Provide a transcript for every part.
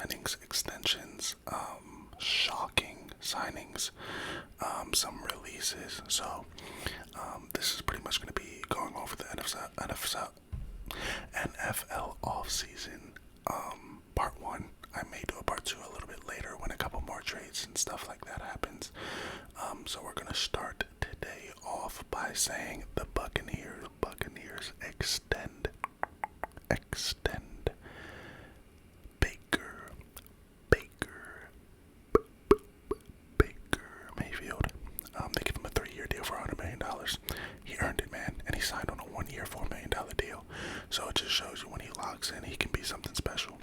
signings, extensions, shocking signings, some releases. So this is pretty much going to be going over the NFL offseason part one. I may do a part two a little bit later when a couple more trades and stuff like that happens. So we're going to start today off by saying the Buccaneers extend Baker Mayfield. They give him a 3-year deal for $100 million. He earned it, man, and he signed on a 1-year, $4 million deal. So it just shows you when he locks in, he can be something special.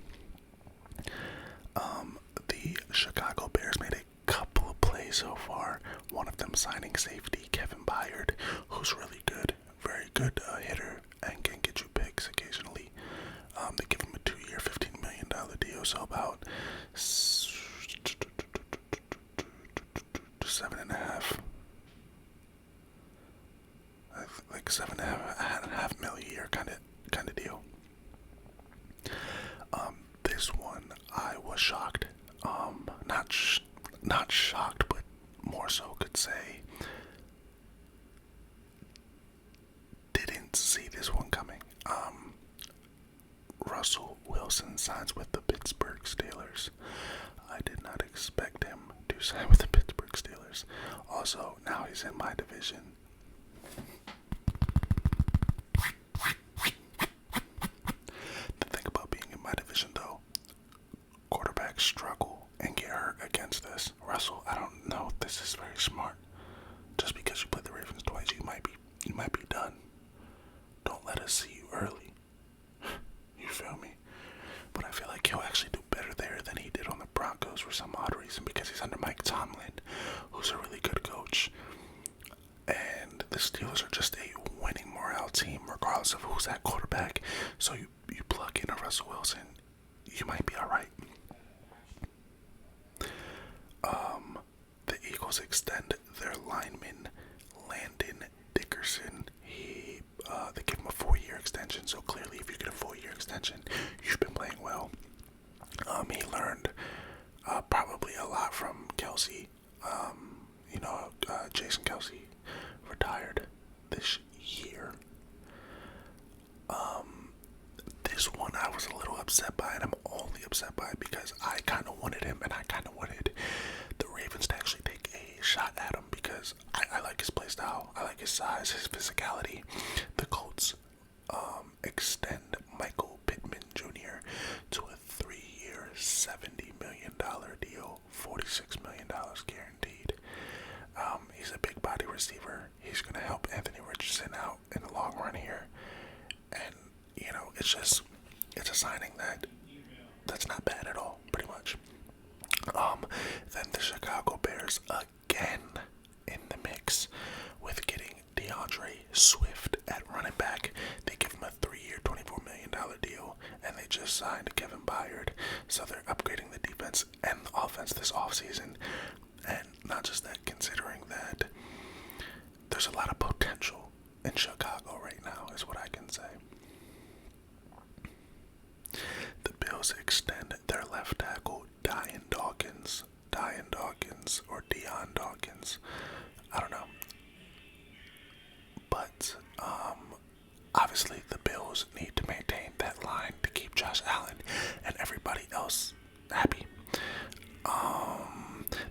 The Chicago Bears made a couple of plays so far. One of them signing safety Kevin Byard, who's really good, very good hitter, and can get you picks occasionally. They give him a 2-year, $15 million deal, so about $7.5 million a year kind of deal. This one I was shocked. Not shocked, but more so could say didn't see this one coming. Russell Wilson signs with the Pittsburgh Steelers. I did not expect him to sign with the Pittsburgh Steelers. Also, now he's in my division. The thing about being in my division, though, quarterbacks struggle and get hurt against this. Russell, I don't know if this is very smart. Just because you played the Ravens twice, you might be done. Don't let us see you early. You feel me? But I feel like he'll actually do better there than he did on the Broncos for some odd reason, because he's under Mike Tomlin, who's a really good coach. And the Steelers are just a winning morale team, regardless of who's at quarterback. So you plug in a Russell Wilson, you might be alright. The Eagles extend their lineman, Landon Dickerson. They give him a 4-year extension, so clearly if you get a 4-year extension, you've been playing well. He learned probably a lot from Kelsey. Jason Kelsey retired this year. This one I was a little upset by, and I'm only upset by it because I kind of wanted him, and I kind of wanted the Ravens to actually take a shot at him because I like his play style, I like his size, his physicality. The Colts extend Michael Pittman Jr. to a 3-year, $70 million deal, $46 million guaranteed. He's a big body receiver. He's going to help Anthony Richardson out in the long run here. And, it's a signing that's not bad at all, pretty much. Then the Chicago Bears again in the mix with getting DeAndre Swift at running back. They give him a 3-year, $24 million deal, and they just signed Kevin Byard. So they're upgrading the defense and the offense this offseason. And not just that, considering that there's a lot of potential in Chicago right now, is what I can say. The Bills extend their left tackle, Dion Dawkins, or Dion Dawkins. I don't know. But, obviously the Bills need to maintain that line to keep Josh Allen and everybody else happy.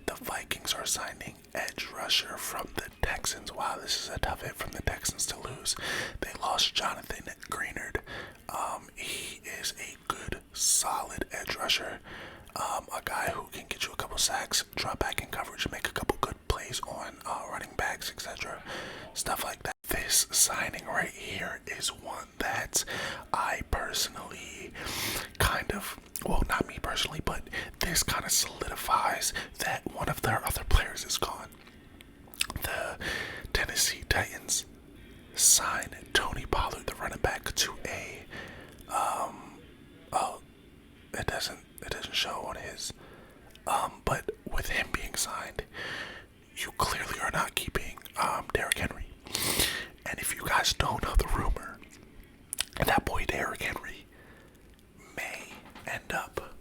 The Vikings are signing edge rusher from the Texans. Wow, this is a tough hit from the Texans to lose. They lost Jonathan Greenard. He is a good, solid edge rusher. A guy who can get you a couple sacks, drop back in coverage, make a couple good plays on running backs, etc. Stuff like that. This signing right here is one that I personally not me personally, but this kind of solidifies that one of their other players is gone. The Tennessee Titans signed Tony Pollard, the running back, to a it doesn't show on his but with him being signed, you clearly are not keeping Derrick Henry. And if you guys don't know the rumor, that boy Derrick Henry may end up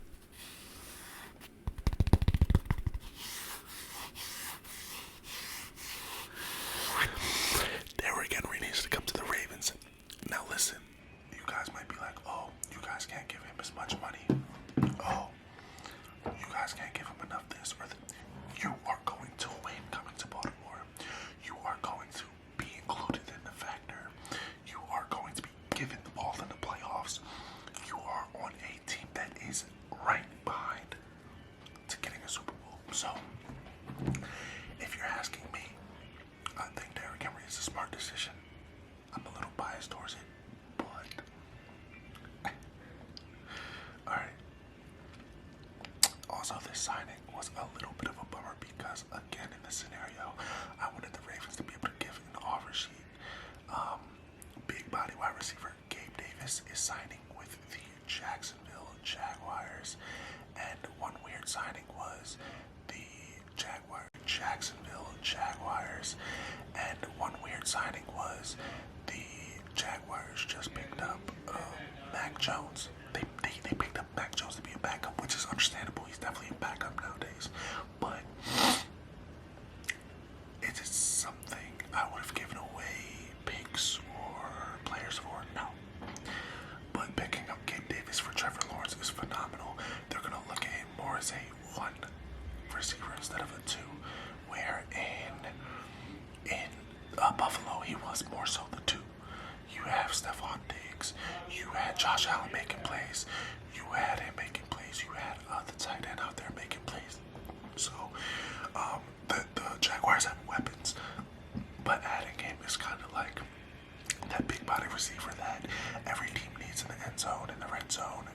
again, in this scenario, I wanted the Ravens to be able to give an offer sheet. Big body wide receiver Gabe Davis is signing with the Jacksonville Jaguars, and one weird signing was the Jacksonville Jaguars, and one weird signing was the Jaguars just picked up Mac Jones. They picked up Mac Jones to be a backup, which is understandable. He's definitely a backup nowadays, but is it something I would have given away picks or players for? No. But picking up Gabe Davis for Trevor Lawrence is phenomenal. They're going to look at him more as a one receiver instead of a two, where in Buffalo he was more so the two. You have Stephon Diggs, you had Josh Allen making plays, you had him making plays, you had the tight end out there making plays. So the Jaguars have weapons, but adding him is kind of like that big body receiver that every team needs in the end zone, in the red zone,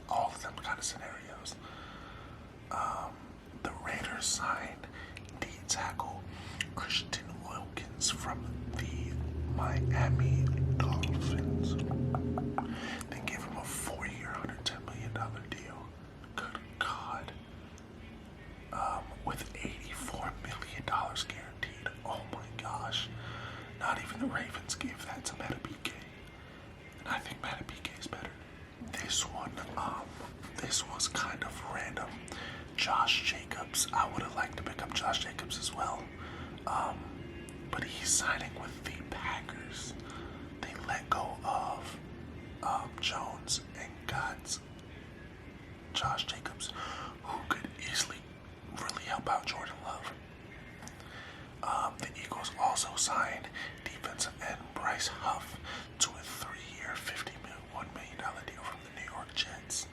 all of them kind of scenarios. The Raiders signed D tackle Christian Wilkins from the Miami Dolphins. They gave him a 4-year, $110 million deal. Good God. With $84 million guaranteed. Oh my gosh. Not even the Ravens gave that to Matabike. And I think Matabike is better. This was kind of random. Josh Jacobs. I would have liked to pick up Josh Jacobs as well. But he's signing with the Packers. They let go of Jones and got Josh Jacobs, who could easily really help out Jordan Love. The Eagles also signed defensive end Bryce Huff to a 3-year, $51 million deal from the New York Jets.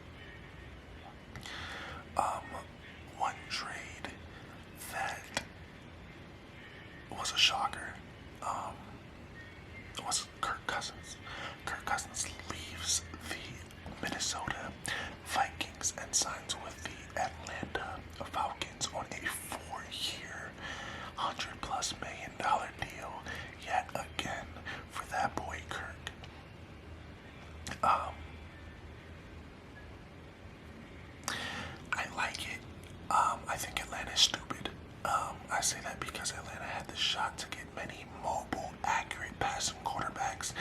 One trade that was a shocker was Kirk Cousins. Kirk Cousins leaves the Minnesota Vikings and signs with the Atlanta Falcons on a 4-year, $100+ million deal yet again for that boy Kirk. I like it. I think Atlanta's stupid. I say that because Atlanta had the shot to get many mobile, accurate passing quarterbacks.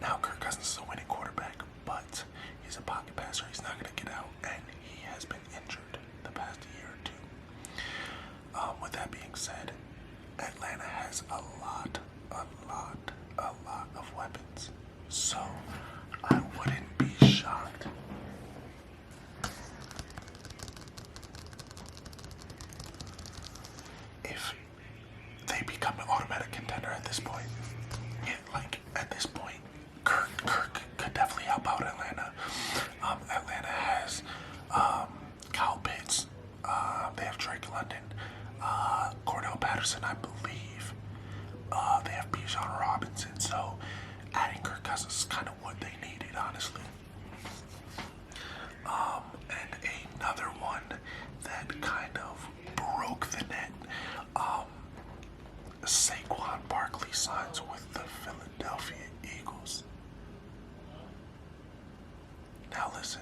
Now Kirk Cousins is a winning quarterback, but he's a pocket passer. He's not going to get out, and he has been injured the past year or two. With that being said, Atlanta has a lot of weapons. So I wouldn't be shocked if they become an automatic contender at this point. Yeah, like at this point, Kirk could definitely help out Atlanta. Atlanta has Kyle Pitts. They have Drake London, Cordell Patterson, I believe. They have Bijan Robinson. So adding Kirk Cousins is kind of what they needed, honestly. And another one that kind of broke the net. Saquon Barkley signs with the Philadelphia Eagles. Now listen.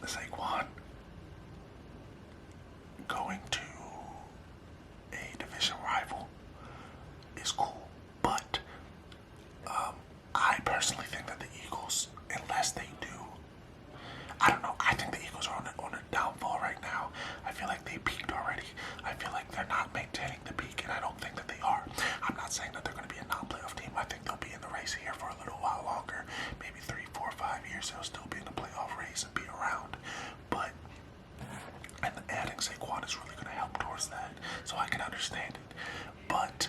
Saquon going to a division rival is cool, but I personally think that the Eagles, unless they do, I don't know, I think the Eagles are on a downfall right now. I feel like they peaked already. I feel like they're not maintaining the peak, and I don't think that they are. I'm not saying that they're going to be a non-playoff team. I think they'll be in the race here for a little while longer. Maybe 3, 4, 5 years, they'll still be in the playoff race and be around. But and adding Saquon is really going to help towards that, so I can understand it. But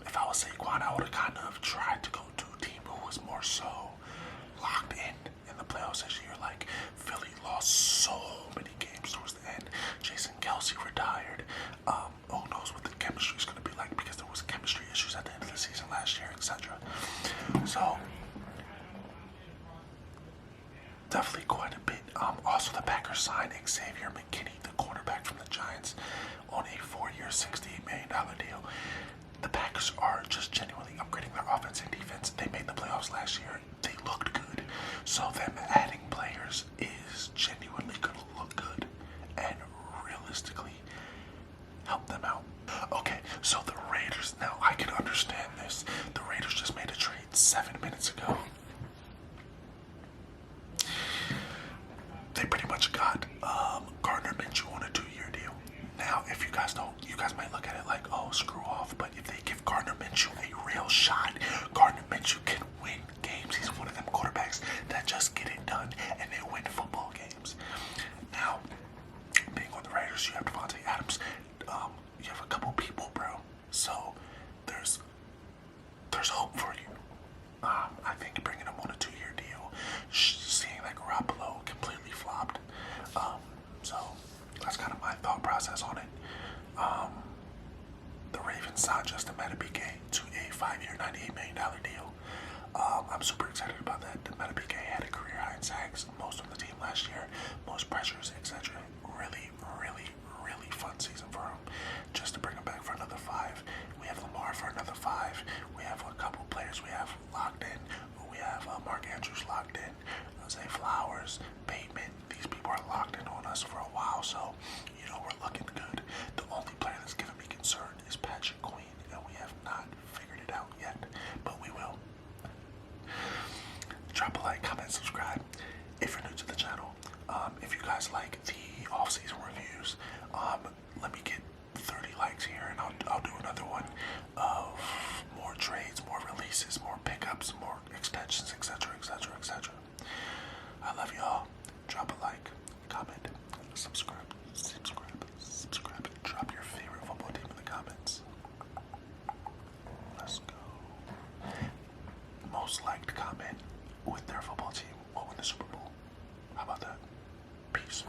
if I was Saquon, I would have kind of tried to go to a team who was more so locked in the playoffs this year. Like Philly lost so many games towards the end. Jason Kelsey retired. Who knows what the chemistry is going to be like, because there was chemistry issues at the end of the season last year, etc. So definitely quite a bit. Also, the Packers signed Xavier back from the Giants on a 4-year, $68 million deal. The Packers are just genuinely upgrading their offense and defense. They made the playoffs last year. They looked good. So them adding players is genuinely going to look good and realistically help them out. Okay, so the Raiders, now I can understand this. The Raiders just made a trade 7 minutes ago. They pretty much got Gardner Minshew on a 2-year deal. Now, if you guys don't, you guys might look at it like, oh, screw off. But if they give Gardner Minshew a real shot, Gardner Minshew can win games. He's one of them quarterbacks that just get it done and they win football games. Now, being on the Raiders, you have Devontae Adams. You have a couple people, bro. So there's hope for you. I think bringing him on a 2-year deal, seeing that Garoppolo completely flopped. So that's kind of my thought process on it. The Ravens signed Justin Madubuike to a 5-year, $98 million deal. I'm super excited about that. Madubuike had a career high in sacks, most on the team last year, most pressures, etc. Really, really, really fun season for him. Just to bring him back for another 5. We have Lamar for another 5. We have a couple players we have locked in. We have Mark Andrews locked in. Zay Flowers, Bateman. These people are locked in on us for a while, so you know we're looking good. The only player that's giving me concern is Patrick Queen, and we have not figured it out yet, but we will. Drop a like, comment, subscribe if you're new to the channel. If you guys like the off-season reviews, let me get 30 likes here and I'll do another one of more trades, more releases, more pickups, more extensions, etc, etc, etc. I love y'all. Drop a like, comment, subscribe. Drop your favorite football team in the comments. Let's go. Most liked comment with their football team will win the Super Bowl. How about that? Peace.